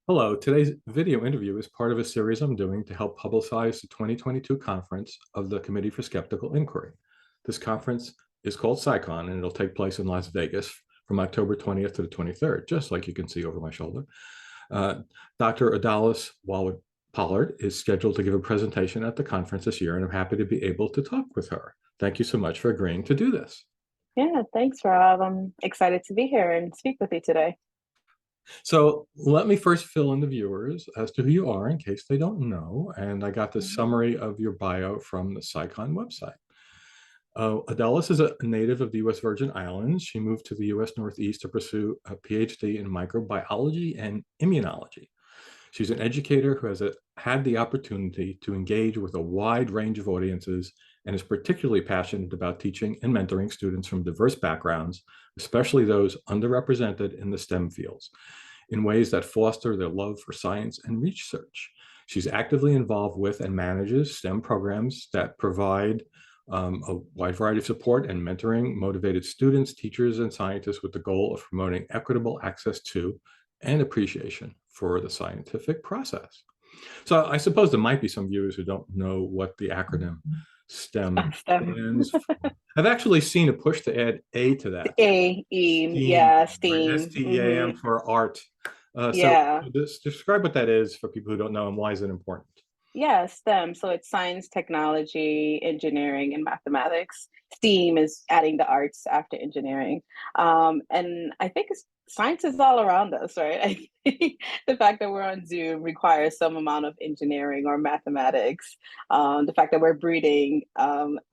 Hello, today's video interview is part of a series I'm doing to help publicize the 2022 conference of the Committee for Skeptical Inquiry. This conference is called CSICon, and it'll take place in Las Vegas from October 20th to the 23rd, just like you can see over my shoulder. Dr. Odaelys Walwyn-Pollard is scheduled to give a presentation at the conference this year, and I'm happy to be able to talk with her. Thank you so much for agreeing to do this. Yeah, thanks, Rob. I'm excited to be here and speak with you today. So let me first fill in the viewers as to who you are in case they don't know. And I got the summary of your bio from the CSICon website. Odaelys is a native of the U.S. Virgin Islands. She moved to the U.S. Northeast to pursue a PhD in microbiology and immunology. She's an educator who has had the opportunity to engage with a wide range of audiences and is particularly passionate about teaching and mentoring students from diverse backgrounds, especially those underrepresented in the STEM fields, in ways that foster their love for science and research. She's actively involved with and manages STEM programs that provide a wide variety of support and mentoring motivated students, teachers, and scientists with the goal of promoting equitable access to and appreciation for the scientific process. So I suppose there might be some viewers who don't know what the acronym STEM stands for. I've actually seen a push to add A to that. Yeah, Right? STEAM. STEAM for art. Yeah. So describe what that is for people who don't know and why is it important? Yeah, STEM. So it's science, technology, engineering, and mathematics. STEAM is adding the arts after engineering. And I think science is all around us, right? I think the fact that we're on Zoom requires some amount of engineering or mathematics. The fact that we're breeding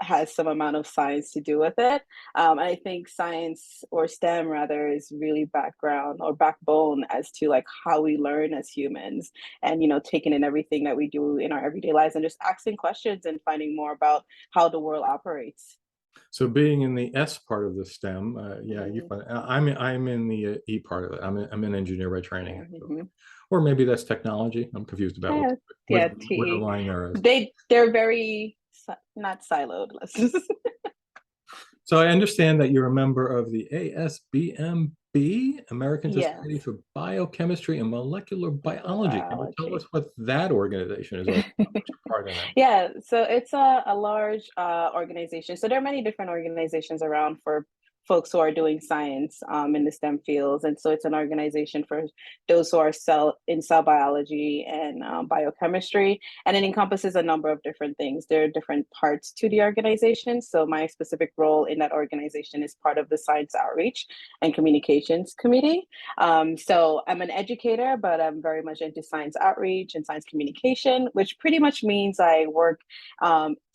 has some amount of science to do with it. And I think science, or STEM rather, is really background or backbone as to like how we learn as humans, and taking in everything that we do in our everyday lives and just asking questions and finding more about how the world operates. So being in the S part of the STEM, yeah, I'm in the E part of it. I'm an engineer by training, or maybe that's technology. I'm confused about Yeah, where the TE. line there is. They're very not siloed. Let's just So I understand that you're a member of the ASBMB, American yes. Society for Biochemistry and Molecular Biology. Can you tell us Biology. what that organization is all about? What's your part in that? Yeah, so it's a large organization. So there are many different organizations around for folks who are doing science in the STEM fields. And so it's an organization for those who are in cell biology and biochemistry. And it encompasses a number of different things. There are different parts to the organization. So my specific role in that organization is part of the Science Outreach and Communications Committee. So I'm an educator, but I'm very much into science outreach and science communication, which pretty much means I work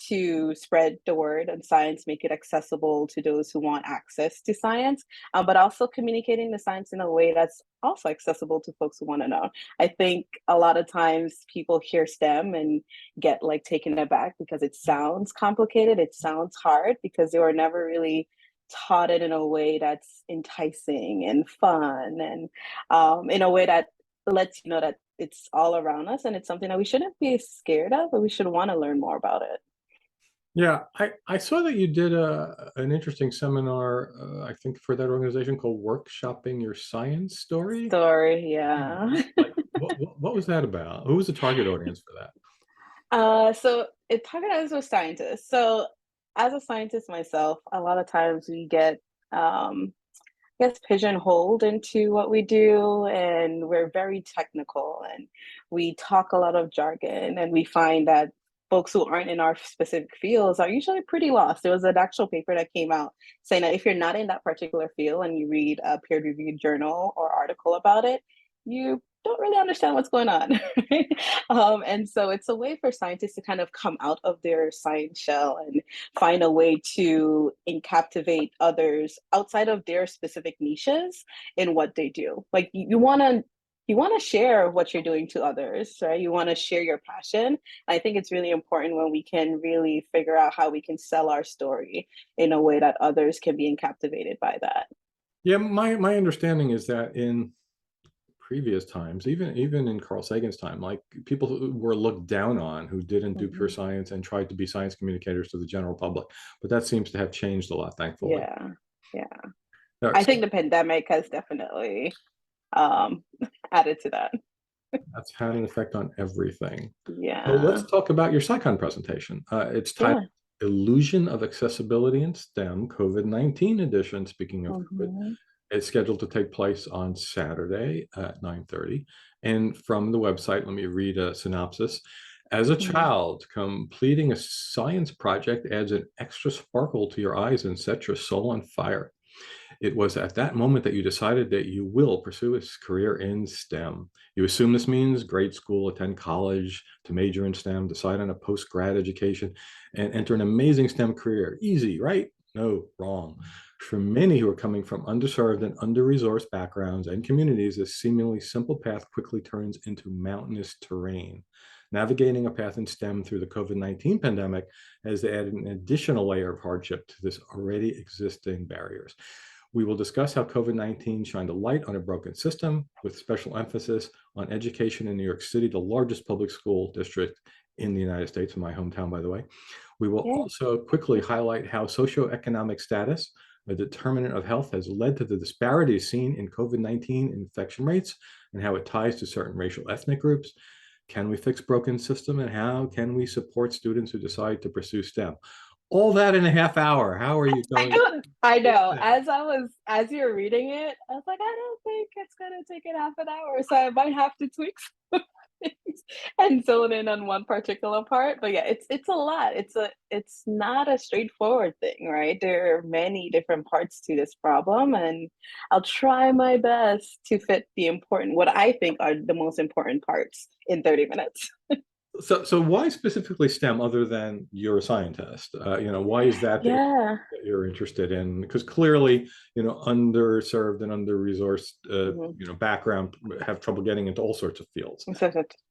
to spread the word on science, make it accessible to those who want access to science, but also communicating the science in a way that's also accessible to folks who want to know. I think a lot of times people hear STEM and get like taken aback because it sounds complicated, it sounds hard because they were never really taught it in a way that's enticing and fun, and in a way that lets you know that it's all around us and it's something that we shouldn't be scared of, but we should want to learn more about it. Yeah, I saw that you did an interesting seminar, I think for that organization called Workshopping Your Science Story. Story, yeah. Like, what was that about? Who was the target audience for that? So it targeted with scientists. So as a scientist myself, a lot of times we get I guess pigeonholed into what we do, and we're very technical and we talk a lot of jargon, and we find that folks who aren't in our specific fields are usually pretty lost. There was an actual paper that came out saying that if you're not in that particular field and you read a peer-reviewed journal or article about it, you don't really understand what's going on. And so it's a way for scientists to kind of come out of their science shell and find a way to captivate others outside of their specific niches in what they do. Like you want to share what you're doing to others, right? You want to share your passion. I think it's really important when we can really figure out how we can sell our story in a way that others can be captivated by that. Yeah, my understanding is that in previous times, even in Carl Sagan's time, like people who were looked down on who didn't do pure science and tried to be science communicators to the general public. But that seems to have changed a lot, thankfully. Yeah, yeah. I So, think the pandemic has definitely um, added to that. That's had an effect on everything. So Yeah. let's talk about your CSICon presentation. It's titled Yeah. Illusion of Accessibility in STEM COVID-19 edition. Speaking of COVID, Hmm. it's scheduled to take place on Saturday at 9:30. And from the website, let me read a synopsis. As a Hmm. child, completing a science project adds an extra sparkle to your eyes and sets your soul on fire. It was at that moment that you decided that you will pursue a career in STEM. You assume this means grade school, attend college, to major in STEM, decide on a post-grad education, and enter an amazing STEM career. Easy, right? No, wrong. For many who are coming from underserved and under-resourced backgrounds and communities, this seemingly simple path quickly turns into mountainous terrain. Navigating a path in STEM through the COVID-19 pandemic has added an additional layer of hardship to this already existing barriers. We will discuss how COVID-19 shined a light on a broken system, with special emphasis on education in New York City, the largest public school district in the United States, in my hometown, by the way. We will Yeah. also quickly highlight how socioeconomic status, a determinant of health, has led to the disparities seen in COVID-19 infection rates and how it ties to certain racial ethnic groups. Can we fix broken system, and how can we support students who decide to pursue STEM? All that in a half hour. How are you going to I do know. that? As you're reading it, I was like, I don't think it's gonna take it half an hour, so I might have to tweak some things and zone in on one particular part. But yeah, it's a lot. It's not a straightforward thing, right? There are many different parts to this problem, and I'll try my best to fit what I think are the most important parts in 30 minutes. So why specifically STEM other than you're a scientist? Why is that the area Yeah. that you're interested in? Because clearly, underserved and under-resourced, Mhm. background have trouble getting into all sorts of fields.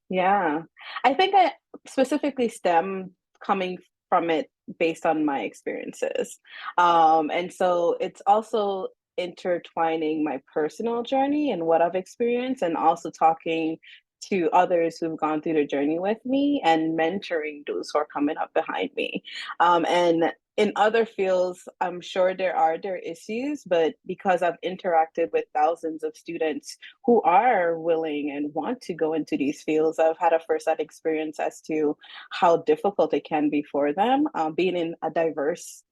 Yeah. I think I specifically stem coming from it based on my experiences. And so it's also intertwining my personal journey and what I've experienced, and also talking to others who've gone through the journey with me and mentoring those who are coming up behind me. And in other fields, I'm sure there are issues, but because I've interacted with thousands of students who are willing and want to go into these fields, I've had a first-hand experience as to how difficult it can be for them. Being in a diverse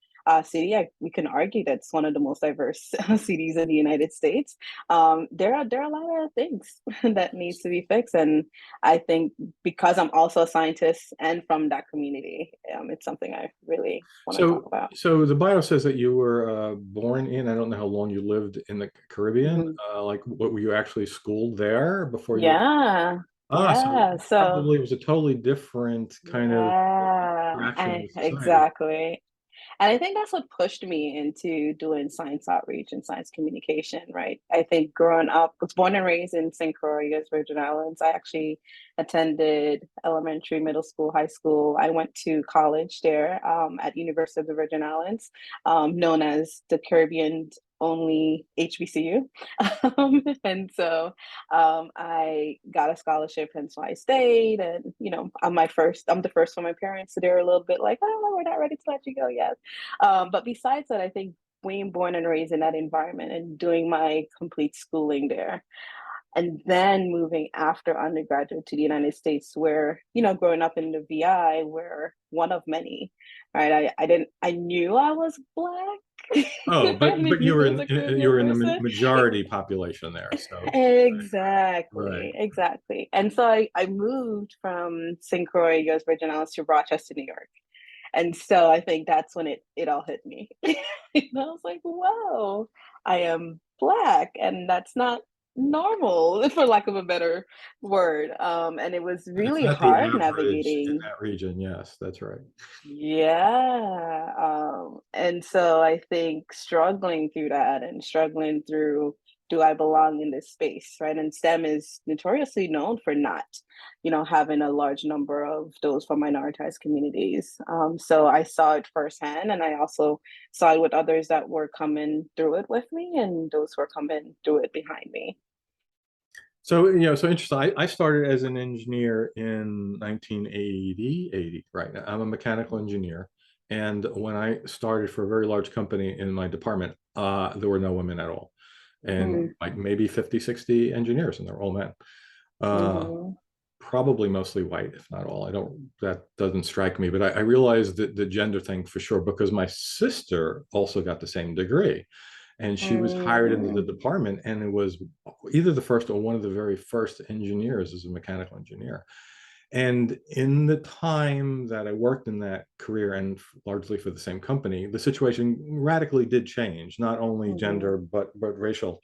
city, we can argue that's one of the most diverse cities in the United States. There are a lot of things that needs to be fixed, and I think because I'm also a scientist and from that community, it's something I really want to talk So, about. so the bio says that you were born in, I don't know how long you lived in the Caribbean. Mhm. Like, what were you actually schooled there before you? Yeah, So yeah. So probably it was a totally different kind of yeah, interaction with society. exactly. And I think that's what pushed me into doing science outreach and science communication, right? I think growing up, I was born and raised in St. Croix, U.S. Virgin Islands. I actually attended elementary, middle school, high school. I went to college there at University of the Virgin Islands, known as the Caribbean's only HBCU. And so I got a scholarship, and so I stayed. And I'm the first for my parents, so they're a little bit like, "Oh, we're not ready to let you go yet." But besides that, I think being born and raised in that environment and doing my complete schooling there, and then moving after undergraduate to the United States, where growing up in the VI, we're one of many, right? I knew I was black. Oh, I but knew you were I was a you Caribbean were in the person. majority population there, so right. Exactly, exactly. And so I moved from St. Croix, U.S. Virgin Islands, to Rochester, New York. And so I think that's when it all hit me. And I was like, whoa, I am black, and that's not normal, for lack of a better word. And it was It's really not the hard average in navigating. that region. Yes, that's right. Yeah. And so I think struggling through that and struggling through, do I belong in this space, right? And STEM is notoriously known for not, having a large number of those from minoritized communities. So I saw it firsthand, and I also saw it with others that were coming through it with me, and those who were coming through it behind me. So, so interesting. I started as an engineer in 1980, right? I'm a mechanical engineer. And when I started for a very large company in my department, there were no women at all. And Mm, like maybe 50, 60 engineers, and they're all men. Uh, Mm-hmm. Probably mostly white, if not all. I don't, that doesn't strike me, but I realized that the gender thing for sure, because my sister also got the same degree and she was hired into the Mm, department, and it was either the first or one of the very first engineers as a mechanical engineer. And in the time that I worked in that career, and largely for the same company, the situation radically did change, not only mm-hmm. gender, but racially.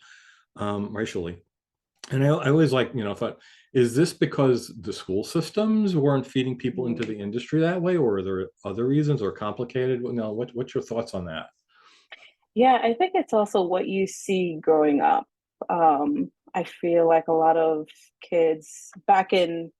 And I always like, thought, is this because the school systems weren't feeding people into Mm. the industry that way, or are there other reasons, or complicated? What's your thoughts on that? Yeah, I think it's also what you see growing up. I feel like a lot of kids back in,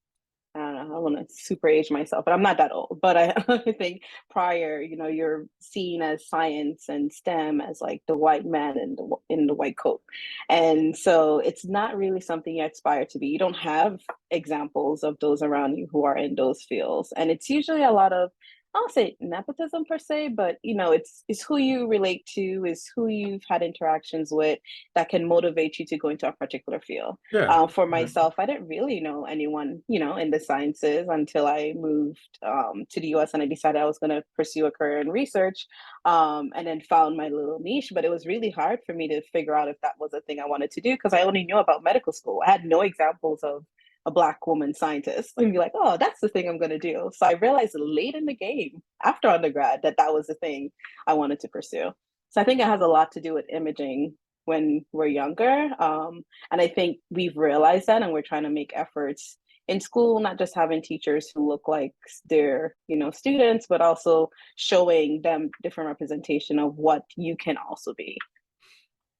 I don't know, I don't want to super age myself, but I'm not that old. But I think prior, you're seen as science and STEM as like the white man in the white coat, and so it's not really something you aspire to be. You don't have examples of those around you who are in those fields, and it's usually a lot of, I'll say nepotism per se, but it's who you relate to, is who you've had interactions with that can motivate you to go into a particular field. Yeah. For Right. myself, I didn't really know anyone, in the sciences until I moved to the US and I decided I was going to pursue a career in research, and then found my little niche. But it was really hard for me to figure out if that was a thing I wanted to do because I only knew about medical school. I had no examples of a Black woman scientist and be like, oh, that's the thing I'm going to do. So I realized late in the game after undergrad that that was the thing I wanted to pursue. So I think it has a lot to do with imaging when we're younger. And I think we've realized that and we're trying to make efforts in school, not just having teachers who look like their, students, but also showing them different representation of what you can also be.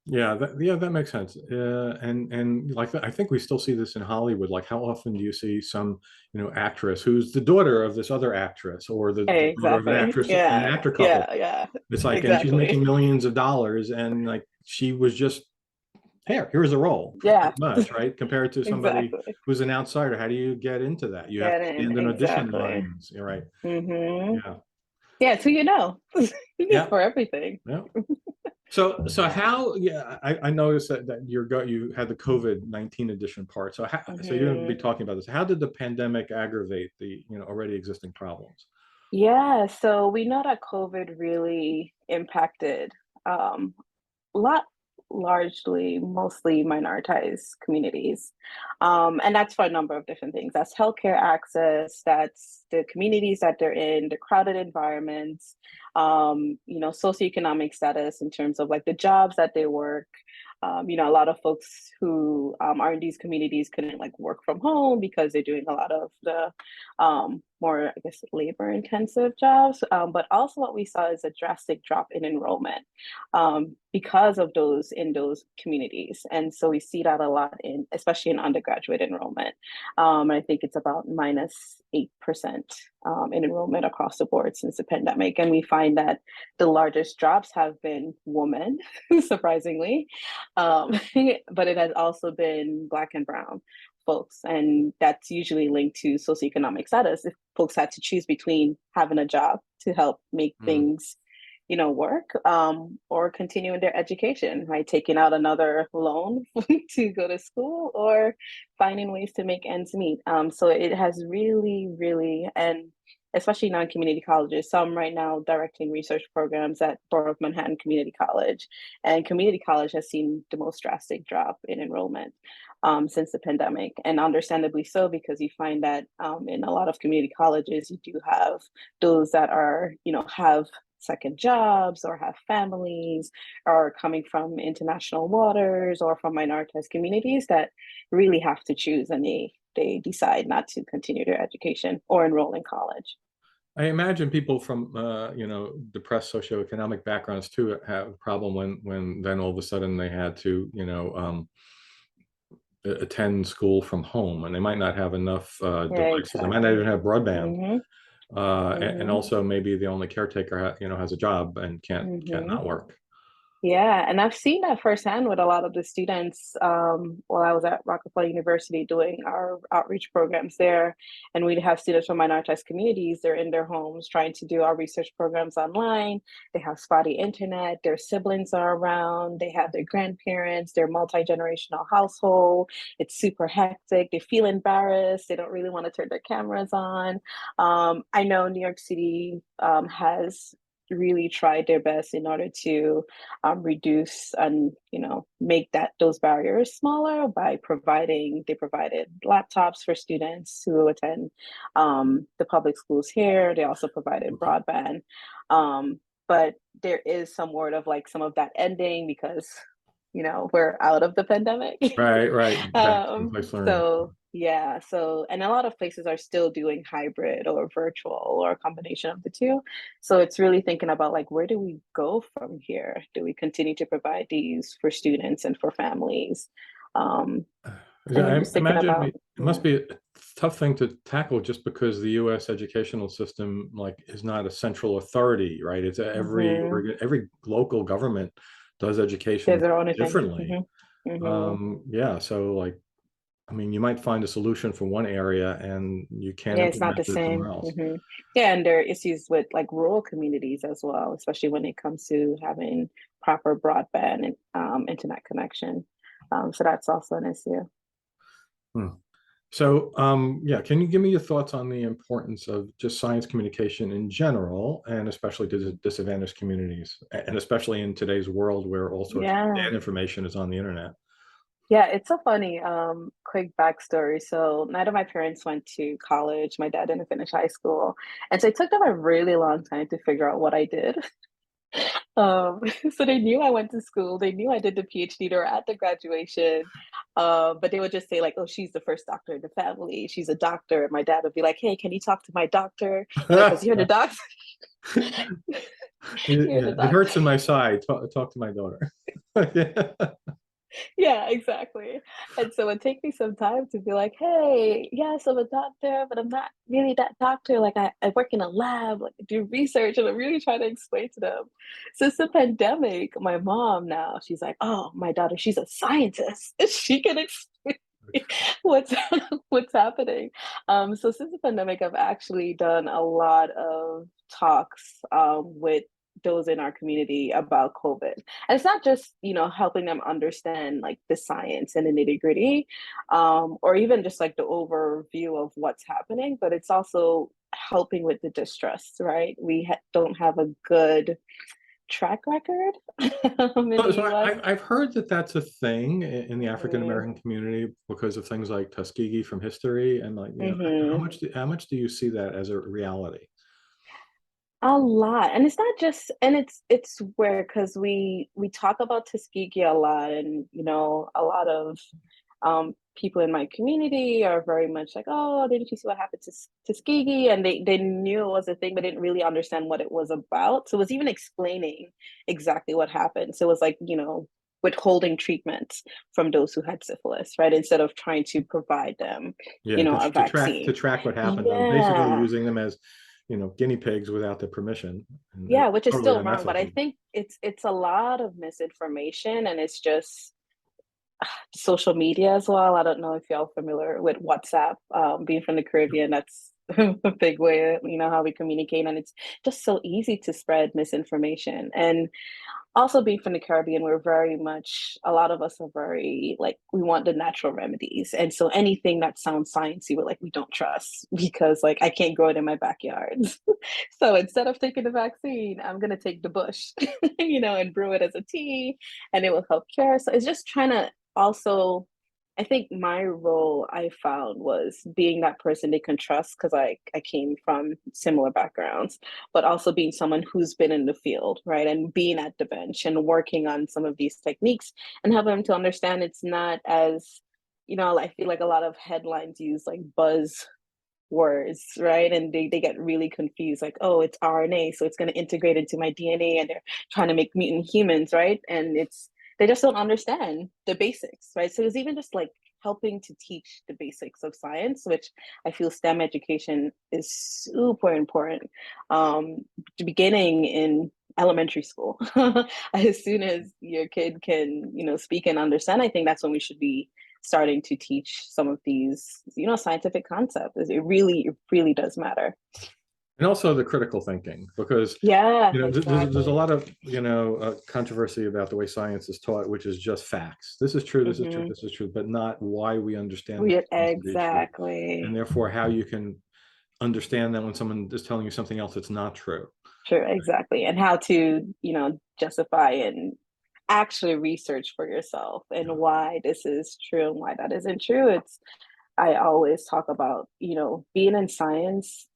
Yeah, that makes sense. And like I think we still see this in Hollywood. Like, how often do you see some, actress who's the daughter of this other actress, or the daughter of an Exactly. actress and an Yeah. actor couple? Yeah. It's like, and she's Exactly. making millions of dollars, and like she was just here's a role, Yeah. pretty much, right? Compared to somebody Exactly. who's an outsider, how do you get into that? You have Get to in. stand in audition Exactly. lines. You're right. Mm-hmm. Yeah. Yeah, it's who you know Yeah. for everything. Yeah. So how? Yeah, I noticed that you had the COVID-19 edition part. So you're going to be Mm-hmm. talking about this. How did the pandemic aggravate the already existing problems? Yeah, so we know that COVID really impacted um, lot largely mostly minoritized communities, and that's for a number of different things. That's healthcare access, that's the communities that they're in, the crowded environments, socioeconomic status in terms of like the jobs that they work. A lot of folks who are in these communities couldn't like work from home because they're doing a lot of the more, I guess, labor intensive jobs. But also what we saw is a drastic drop in enrollment because of those in those communities. And so we see that a lot in, especially in undergraduate enrollment. I think it's about -8% in enrollment across the board since the pandemic. And we find that the largest drops have been women, surprisingly, but it has also been Black and Brown folks. And that's usually linked to socioeconomic status. If folks had to choose between having a job to help make Hmm. things work, or continuing their education, right? Taking out another loan to go to school or finding ways to make ends meet. So it has really, really, and especially non-community colleges, some right now directing research programs at Borough of Manhattan Community College. And community college has seen the most drastic drop in enrollment since the pandemic. And understandably so, because you find that in a lot of community colleges, you do have those that are, have second jobs or have families or coming from international waters or from minoritized communities that really have to choose, and they decide not to continue their education or enroll in college. I imagine people from depressed socioeconomic backgrounds too have a problem when then all of a sudden they had to attend school from home, and they might not have enough Yeah, devices. They might not even exactly. have broadband, Mm-hmm. and Mm-hmm. also maybe the only caretaker has a job and can't Mm-hmm. not work. Yeah, and I've seen that firsthand with a lot of the students while I was at Rockefeller University doing our outreach programs there. And we'd have students from minoritized communities, they're in their homes trying to do our research programs online. They have spotty internet, their siblings are around, they have their grandparents, their multi-generational household. It's super hectic. They feel embarrassed. They don't really want to turn their cameras on. I know New York City has really tried their best in order to reduce and make that those barriers smaller by they provided laptops for students who attend the public schools here. They also provided broadband, but there is some word of like some of that ending because we're out of the pandemic. Right, right. Back to in-place learning. So yeah, so and a lot of places are still doing hybrid or virtual or a combination of the two. So it's really thinking about like where do we go from here? Do we continue to provide these for students and for families? Um, and I then just thinking imagine about it must be a tough thing to tackle just because the U.S. educational system like is not a central authority, right? It's mhm, every local government does education there's their own thing. differently. Hmm. Yeah, so like I mean, you might find a solution for one area and you can't Yeah, it's not implement the it same. somewhere else. Yeah, and there are issues with like rural communities as well, especially when it comes to having proper broadband and internet connection. So that's also an issue. Hmm. So, yeah, can you give me your thoughts on the importance of just science communication in general, and especially to disadvantaged communities, and especially in today's world where all sorts of Yeah. bad information is on the internet? Yeah, it's a funny quick backstory. So neither of my parents went to college. My dad didn't finish high school. And so it took them a really long time to figure out what I did. Um, so they knew I went to school. They knew I did the PhD. They were at the graduation. But they would just say like, "Oh, she's the first doctor in the family. She's a doctor." And my dad would be like, "Hey, can you talk to my doctor? Because you're the doctor. You're the It doctor." hurts in my side. Talk to my daughter. Yeah. Yeah, exactly. And so it take me some time to be like, "Hey, yes, I'm a doctor, but I'm not really that doctor. Like I work in a lab, like I do research," and I'm really trying to explain to them. Since the pandemic, my mom now, she's like, "Oh, my daughter, she's a scientist. She can explain what's what's happening." So since the pandemic, I've actually done a lot of talks with those in our community about COVID. And it's not just, helping them understand like the science and the nitty-gritty, or even just like the overview of what's happening, but it's also helping with the distrust, right? We don't have a good track record in the So US. I've heard that that's a thing in the African Mhm, American community because of things like Tuskegee from history, and like, mhm. how much do you see that as a reality? A lot, and it's not just, and it's where because we talk about Tuskegee a lot, and a lot of people in my community are very much like, "Oh, didn't you see what happened to Tuskegee?" And they knew it was a thing, but didn't really understand what it was about. So it was even explaining exactly what happened. So it was like withholding treatment from those who had syphilis, right? Instead of trying to provide them, Yeah, a to vaccine. track what happened, basically Yeah. using them as, guinea pigs without their permission, and Yeah, which is totally still wrong, but I unethical. think it's a lot of misinformation and it's just social media as well. I don't know if y'all familiar with WhatsApp. Being from the Caribbean, that's a big way, how we communicate, and it's just so easy to spread misinformation. And also being from the Caribbean, we're very much, a lot of us are very like we want the natural remedies. And so anything that sounds sciencey, we're like, we don't trust because like I can't grow it in my backyard. So instead of taking the vaccine, I'm gonna take the bush, and brew it as a tea and it will help cure. So it's just trying to also, I think my role I found was being that person they can trust because I came from similar backgrounds, but also being someone who's been in the field, right? And being at the bench and working on some of these techniques and helping them to understand it's not as, I feel like a lot of headlines use like buzz words, right? And they get really confused, like, oh, it's RNA, so it's going to integrate into my DNA, and they're trying to make mutant humans, right? And they just don't understand the basics, right? So it's even just like helping to teach the basics of science, which I feel STEM education is super important. Beginning in elementary school. As soon as your kid can, speak and understand, I think that's when we should be starting to teach some of these, scientific concepts. It really does matter. And also the critical thinking, because Yeah, there's a exactly. lot of controversy about the way science is taught, which is just facts. This is true, this is true, Hmm. this is true, but not why we understand We those things to be true, and exactly. therefore how you can understand that when someone is telling you something else that's not true. Sure, exactly. And how to, justify and actually research for yourself and why this is true and why that isn't true. I always talk about, being in science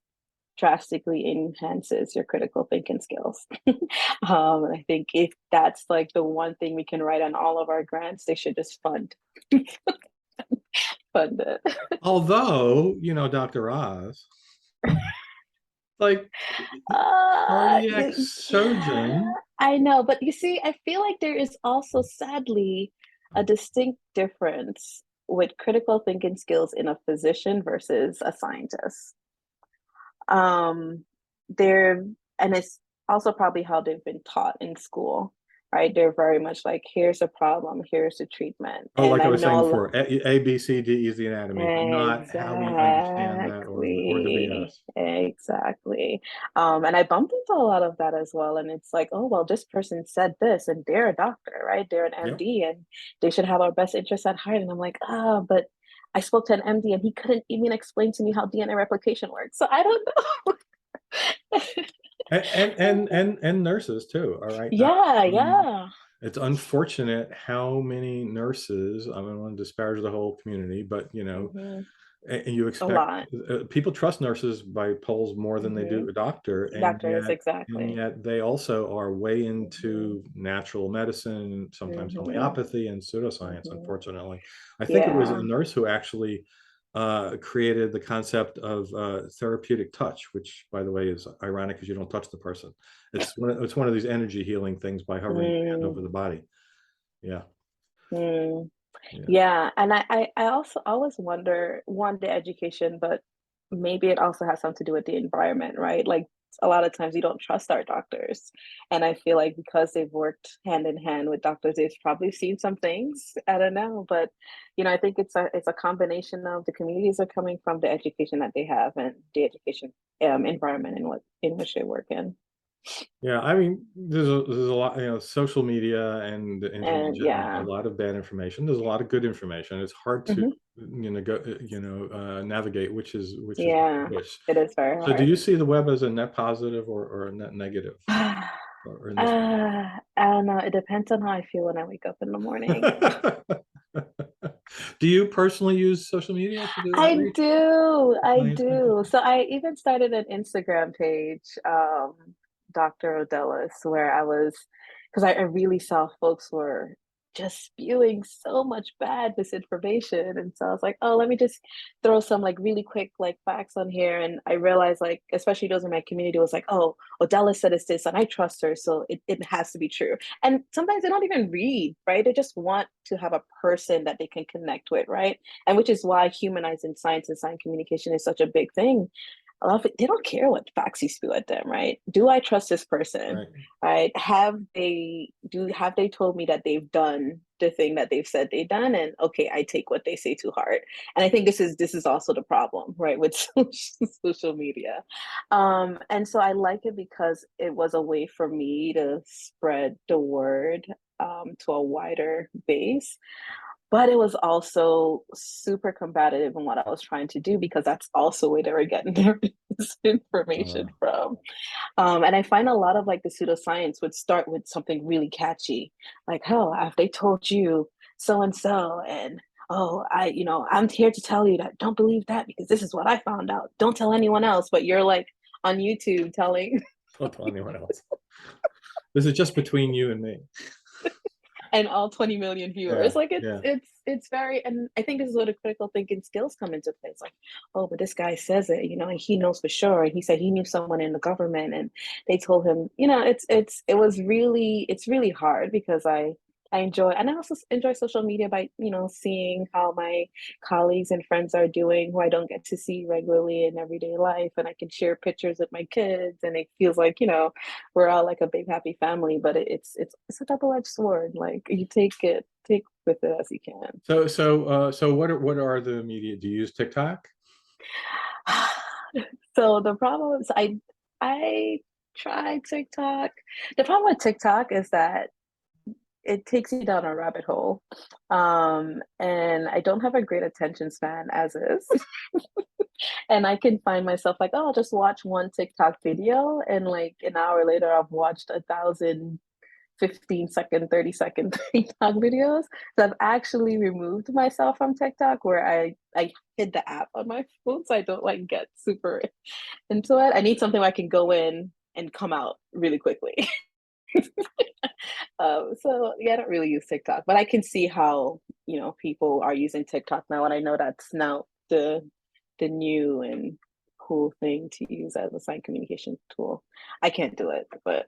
drastically enhances your critical thinking skills. And I think if that's like the one thing we can write on all of our grants, they should just fund it. Although, Dr. Oz, like cardiac Yeah, surgeon. I know, but you see, I feel like there is also sadly a distinct difference with critical thinking skills in a physician versus a scientist. Um, they're, and it's also probably how they've been taught in school, right? They're very much like, here's a problem, here's the treatment. Oh, And like I I was saying know before, A, B, C, D is the anatomy, but not how we understand that, or the exactly, BS. exactly. And I bumped into a lot of that as well. And it's like, oh, well, this person said this and they're a doctor, right? They're an Yep. MD and they should have our best interests at heart. And I'm like, but I spoke to an MD and he couldn't even explain to me how DNA replication works. So I don't know. And nurses too. All right. Yeah, yeah. It's unfortunate how many nurses, I don't want to disparage the whole community, but Hmm. and you A expect lot. people trust nurses by polls more than they Hmm. do a doctor, and Doctors, and exactly. yet they also are way Hmm. into natural medicine, sometimes Hmm. homeopathy and pseudoscience. Hmm. Unfortunately, I think it was a Yeah. nurse who actually created the concept of therapeutic touch, which, by the way, is ironic because you don't touch the person. It's one of these energy healing things by hovering your hand Mm, over the body. Yeah, mm. yeah. Yeah. And I also always wonder, one, the education, but maybe it also has something to do with the environment, right? Like a lot of times we don't trust our doctors. And I feel like because they've worked hand in hand with doctors, they've probably seen some things. I don't know. But I think it's a combination of the communities are coming from, the education that they have, and the education environment in which they work in. Yeah, I mean, there's a lot, social media and the internet And generates a yeah. lot of bad information. There's a lot of good information. It's hard to, Hmm. navigate which is Yeah, which. it is very So, do hard. you see the web as a net positive or a net negative, or in this I don't know. It depends on how I feel when I wake up in the morning. way? Do you personally use social media to do I outreach? do. I Clients and do. So I even started an Instagram page, Dr. Odaelys, where because I really saw folks were just spewing so much bad misinformation. And so I was like, oh, let me just throw some like really quick like facts on here. And I realized, like, especially those in my community, was like, oh, Odaelys said it's this and I trust her. So it has to be true. And sometimes they don't even read, right? They just want to have a person that they can connect with, right? And which is why humanizing science and science communication is such a big thing. A lot of it, they don't care what facts you spew at them, right? Do I trust this person? right? Right? Have they told me that they've done the thing that they've said they've done? And okay, I take what they say to heart. And I think this is also the problem, right, with social media. And so I like it because it was a way for me to spread the word to a wider base, but it was also super combative in what I was trying to do because that's also where they were getting their Uh, information from. And I find a lot of like the pseudoscience would start with something really catchy, like, oh, have they told you so and so, and oh, I'm here to tell you that don't believe that because this is what I found out. Don't tell anyone else, but you're like on YouTube telling don't tell anyone else. This is just between you and me. and all 20 million Yeah, viewers. Like yeah. it's very, and I think this is where the critical thinking skills come into play. It's like, oh, but this guy says it, and he knows for sure. And he said he knew someone in the government and they told him, it's really hard because I enjoy, and I also enjoy social media by, seeing how my colleagues and friends are doing who I don't get to see regularly in everyday life. And I can share pictures with my kids, and it feels like, we're all like a big happy family, but it's a double-edged sword. Like you take with it as you can. So what are the media? Do you use TikTok? So the problem is I tried TikTok. The problem with TikTok is that it takes you down a rabbit hole. And I don't have a great attention span as is. And I can find myself like, oh, I'll just watch one TikTok video, and like an hour later I've watched 1,000 15-second, 30-second TikTok videos. So I've actually removed myself from TikTok, where I hid the app on my phone so I don't like get super into it. I need something where I can go in and come out really quickly. So yeah, I don't really use TikTok, but I can see how, people are using TikTok now, and I know that's now the new and cool thing to use as a science communication tool. I can't do it, but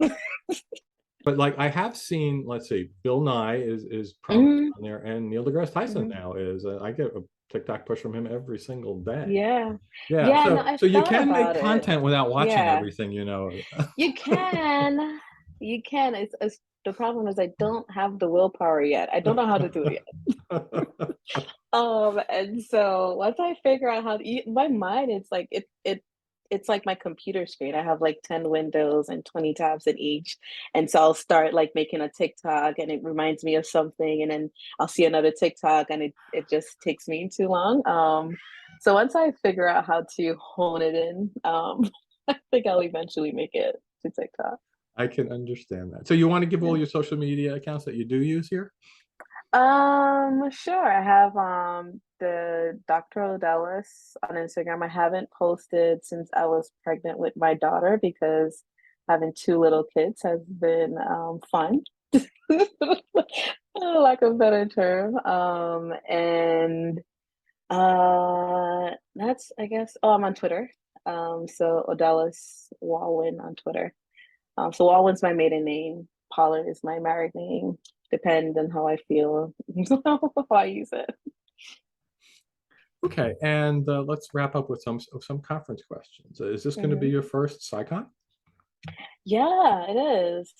But like I have seen, let's see, Bill Nye is prominent Mhm, on there, and Neil deGrasse Tyson mhm. now is. I get a TikTok push from him every single day. Yeah. Yeah, Yeah, no, so I've you thought can make about it. content without watching Yeah, everything, you can. You can. It's the problem is I don't have the willpower yet. I don't know how to do it yet. And so once I figure out how to my mind, it's like it's like my computer screen. I have like 10 windows and 20 tabs in each. And so I'll start like making a TikTok, and it reminds me of something, and then I'll see another TikTok, and it just takes me too long. So once I figure out how to hone it in, I think I'll eventually make it to TikTok. I can understand that. So you want to give all Yeah. your social media accounts that you do use here? Sure. I have the Dr. Odaelys on Instagram. I haven't posted since I was pregnant with my daughter, because having two little kids has been fun. Lack of a better term. And that's, I guess, oh, I'm on Twitter. So Odaelys Walwyn on Twitter. So Walwyn's my maiden name. Pollard is my married name. Depends on how I feel, how I use it. Okay, and let's wrap up with some conference questions. Is this going to be Mhm. your first CSICon? Yeah, it is.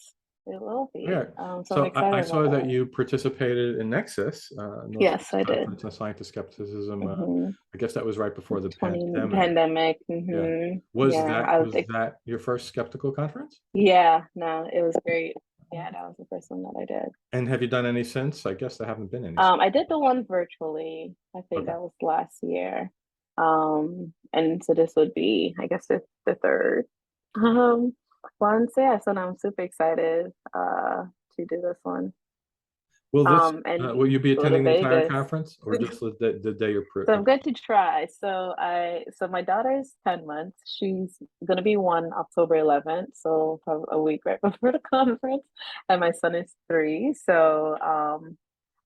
It will Yeah. be. So I'm So I excited about saw that that. you participated in Nexus, Yes, Northeast I did. Conference on Scientist Skepticism. Hmm. I guess that was right before the 20 pandemic. pandemic. Yeah. Yeah, I would Was think. that your first skeptical conference? Yeah, no, it was great. Yeah, that was the first one that I did. And have you done any since? I guess there haven't been any since. I did the one virtually. I think Okay. that was last year. And so this would be, I guess, the third. One. So yeah, so now I'm super excited to do this one. And Will you be go to attending the entire Vegas. conference or just the day you're So I'm good to try. So my daughter's 10 months. She's gonna be one October 11th, so probably a week right before the conference. And my son is 3. So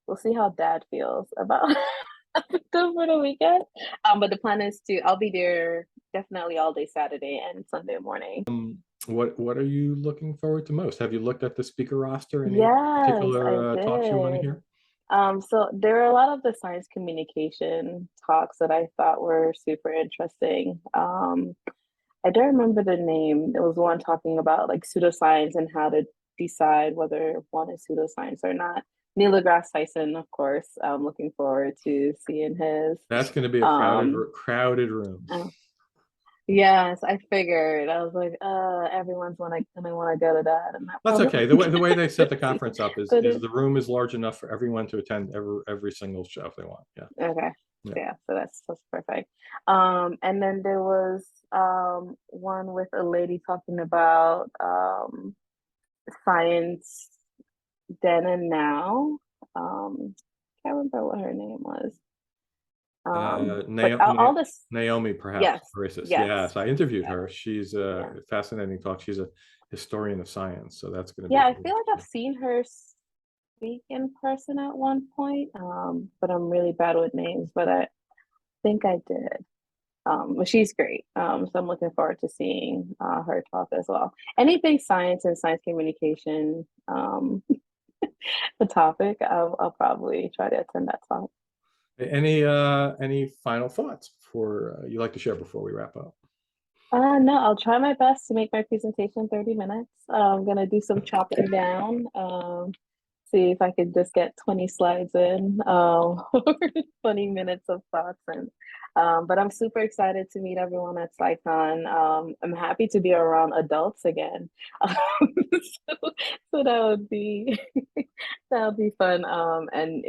we'll see how dad feels about for the weekend. But the plan is I'll be there definitely all day Saturday and Sunday morning. What are you looking forward to most? Have you looked at the speaker roster? Any Yes, I particular talks you want to did. hear? So there are a lot of the science communication talks that I thought were super interesting. I don't remember the name. There was one talking about like pseudoscience and how to decide whether one is pseudoscience or not. Neil deGrasse Tyson, of course. I'm looking forward to seeing his. That's going to be a Um, crowded room. uh, yes, I figured. I was like, everyone's gonna want to go to that, and that That's probably okay. won't The way they set the be. conference up But is the room is large enough for everyone to attend every single show if they want. Yeah. okay. Yeah. Yeah, so that's perfect. And then there was one with a lady talking about science then and now. Can't remember what her name was. But all this, Naomi, perhaps. yes, Racist. yes, Yes, I interviewed yes, her. She's a yeah. fascinating talk. She's a historian of science, so that's going to be Yeah, I really feel like I've interesting. seen her speak in person at one point. But I'm really bad with names, but I think I did. But she's great. So I'm looking forward to seeing her talk as well. Anything science and science communication, the topic, I'll probably try to attend that talk. Any final thoughts before you'd like to share before we wrap up? No, I'll try my best to make my presentation 30 minutes. I'm gonna do some chopping down. See if I could just get 20 slides in, or 20 minutes of thoughts. And but I'm super excited to meet everyone at CSICon. I'm happy to be around adults again. So that would be that would be fun. And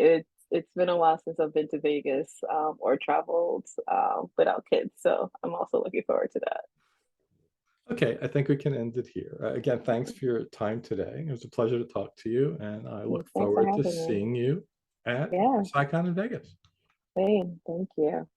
it's been a while since I've been to Vegas, or traveled without kids. So I'm also looking forward to that. Okay, I think we can end it here. Again, thanks for your time today. It was a pleasure to talk to you, and I look Thanks for forward to having me. seeing you at Yeah, CSICon in Vegas. same. Thank you.